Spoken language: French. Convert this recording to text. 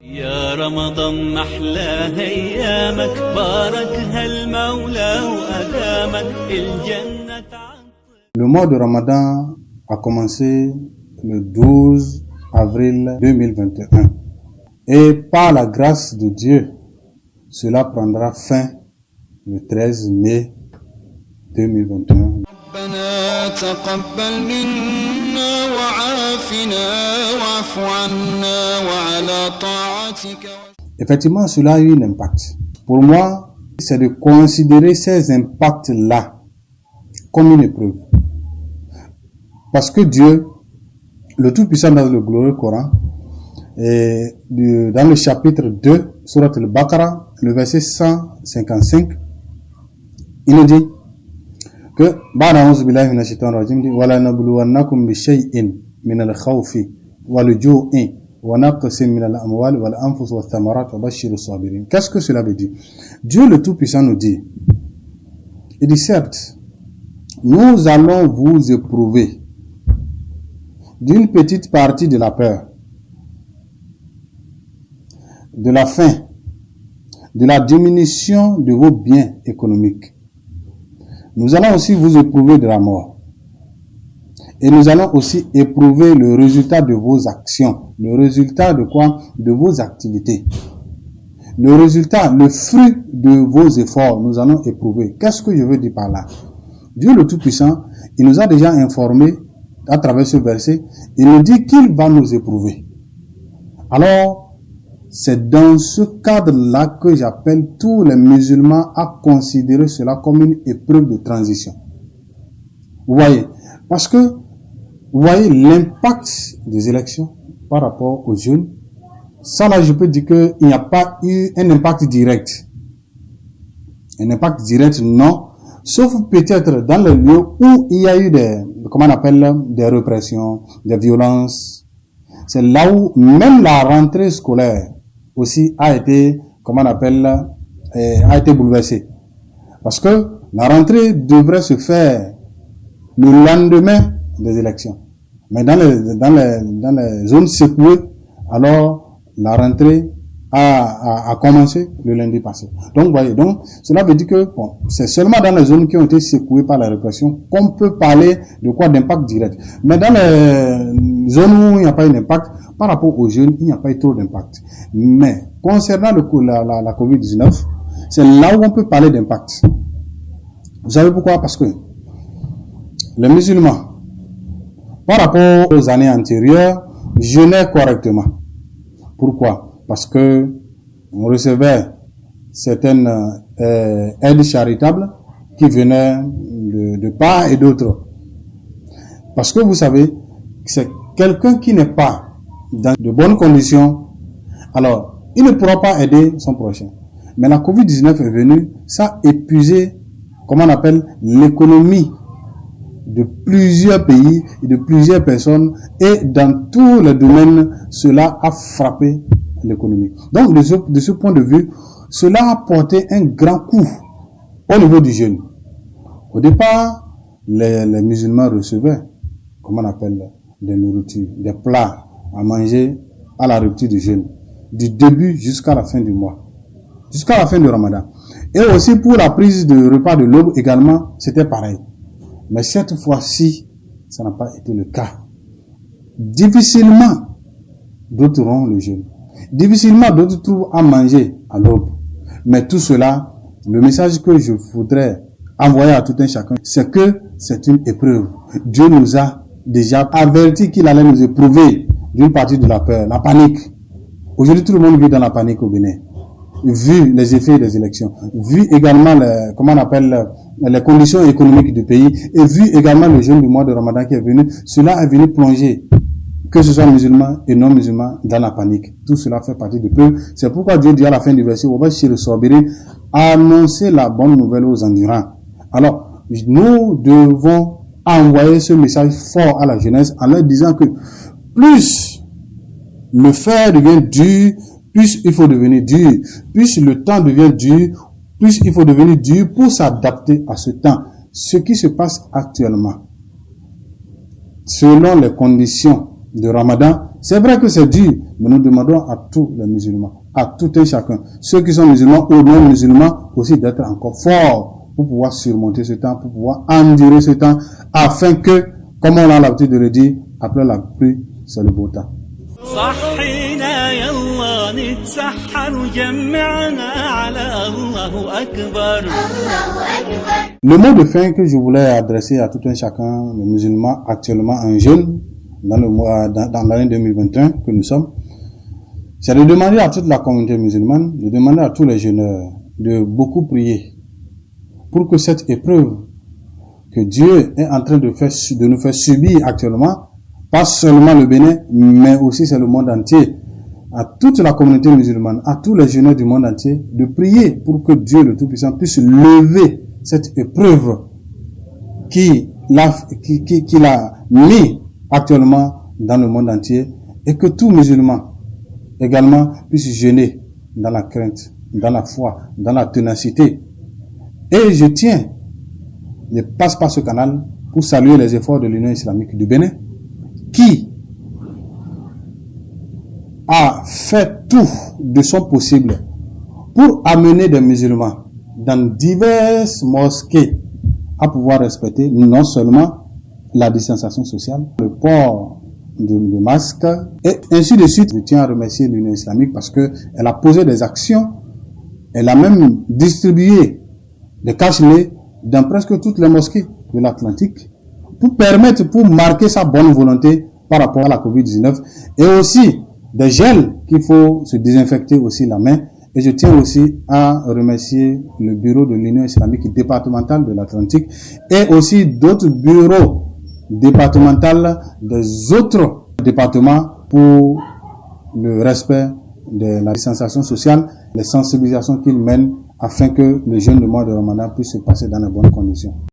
يا رمضان محلى أيامك باركها المولى وأدامك الجنة. Le mois de Ramadan a commencé le 12 avril 2021 et par la grâce de Dieu, cela prendra fin le 13 mai 2021. ربنا تقبل منا وعافنا واعف عنا وعلى طاعتك. Effectivement, cela a eu un impact. Pour moi, c'est de considérer ces impacts-là comme une épreuve. Parce que Dieu, le Tout-Puissant dans le glorieux Coran, et dans le chapitre 2, Surat al-Baqarah, le verset 155, il nous dit que Ba'da a'udhu billahi minash shaitanir rajim, wala nabluwannakum bi shay'in min al-khawfi wal ju'i wa naqsin min al-amwali wal anfus wath thamarat wa bashshirus sabirin. Qu'est-ce que cela veut dire? Dieu le Tout-Puissant nous dit, il dit certes, nous allons vous éprouver d'une petite partie de la peur, de la faim, de la diminution de vos biens économiques. Nous allons aussi vous éprouver de la mort. Et nous allons aussi éprouver le résultat de vos actions. Le résultat de quoi? De vos activités. Le résultat, le fruit de vos efforts, nous allons éprouver. Qu'est-ce que je veux dire par là? Dieu le Tout-Puissant, il nous a déjà informé à travers ce verset, il nous dit qu'il va nous éprouver. Alors, c'est dans ce cadre-là que j'appelle tous les musulmans à considérer cela comme une épreuve de transition. Vous voyez? Parce que, vous voyez l'impact des élections par rapport aux jeunes. Ça là, je peux dire qu'il n'y a pas eu un impact direct. Un impact direct, non. Sauf peut-être dans les lieux où il y a eu des répressions, des violences. C'est là où même la rentrée scolaire aussi a été bouleversée. Parce que la rentrée devrait se faire le lendemain des élections. Mais dans les zones secouées, alors la rentrée a commencé le lundi passé. Donc, voyez, cela veut dire que, bon, c'est seulement dans les zones qui ont été secouées par la répression qu'on peut parler de quoi d'impact direct. Mais dans les zones où il n'y a pas eu d'impact, par rapport aux jeunes, il n'y a pas eu trop d'impact. Mais, concernant la COVID-19, c'est là où on peut parler d'impact. Vous savez pourquoi? Parce que les musulmans, par rapport aux années antérieures, jeûnaient correctement. Pourquoi? Parce que on recevait certaines aides charitables qui venaient de part et d'autre. Parce que vous savez, c'est quelqu'un qui n'est pas dans de bonnes conditions, alors il ne pourra pas aider son prochain. Mais la COVID-19 est venue, ça a épuisé, l'économie de plusieurs pays et de plusieurs personnes, et dans tous les domaines, cela a frappé l'économie. Donc, de ce point de vue, cela a porté un grand coup au niveau du jeûne. Au départ, les musulmans recevaient, des nourritures, des plats à manger à la rupture du jeûne, du début jusqu'à la fin du mois, jusqu'à la fin du Ramadan. Et aussi pour la prise de repas de l'aube également, c'était pareil. Mais cette fois-ci, ça n'a pas été le cas. Difficilement, d'autres auront le jeûne. Difficilement, d'autres trouvent à manger à l'aube. Mais tout cela, le message que je voudrais envoyer à tout un chacun, c'est que c'est une épreuve. Dieu nous a déjà averti qu'il allait nous éprouver d'une partie de la peur, la panique. Aujourd'hui, tout le monde vit dans la panique au Bénin. Vu les effets des élections, vu également les conditions économiques du pays, et vu également le jeûne du mois de Ramadan qui est venu, cela est venu plonger, que ce soit musulmans et non musulmans, dans la panique. Tout cela fait partie de peu. C'est pourquoi Dieu dit à la fin du verset, annoncer la bonne nouvelle aux endurants. Alors, nous devons envoyer ce message fort à la jeunesse en leur disant que plus le fer devient dur, plus il faut devenir dur, plus le temps devient dur, plus il faut devenir dur pour s'adapter à ce temps. Ce qui se passe actuellement, selon les conditions de Ramadan, C'est vrai que c'est dur, mais nous demandons à tous les musulmans, à tout un chacun, ceux qui sont musulmans ou non musulmans, aussi d'être encore forts pour pouvoir surmonter ce temps, pour pouvoir endurer ce temps, afin que, comme on a l'habitude de le dire, après la pluie, c'est le beau temps. صحينا يلا نتسحر وجمعنا على الله أكبر. Le mot de fin que je voulais adresser à tout un chacun, les musulmans actuellement en jeûne, dans l'année 2021 que nous sommes, c'est de demander à toute la communauté musulmane, de demander à tous les jeûneurs de beaucoup prier pour que cette épreuve que Dieu est en train de nous faire subir actuellement, pas seulement le Bénin, mais aussi c'est le monde entier, à toute la communauté musulmane, à tous les jeûneurs du monde entier, de prier pour que Dieu le Tout-Puissant puisse lever cette épreuve qu'il a mis actuellement dans le monde entier, et que tout musulman également puisse jeûner dans la crainte, dans la foi, dans la ténacité. Et je ne passe pas ce canal pour saluer les efforts de l'Union islamique du Bénin, qui a fait tout de son possible pour amener des musulmans dans diverses mosquées à pouvoir respecter non seulement la distanciation sociale, le port de masque, et ainsi de suite. Je tiens à remercier l'Union islamique parce que elle a posé des actions, elle a même distribué des cache-nez dans presque toutes les mosquées de l'Atlantique pour marquer sa bonne volonté par rapport à la COVID-19, et aussi des gels qu'il faut se désinfecter aussi la main. Et je tiens aussi à remercier le bureau de l'Union islamique départementale de l'Atlantique et aussi d'autres bureaux départementaux des autres départements pour le respect de la distanciation sociale, les sensibilisations qu'ils mènent afin que le jeûne du mois de Ramadan puisse se passer dans de bonnes conditions.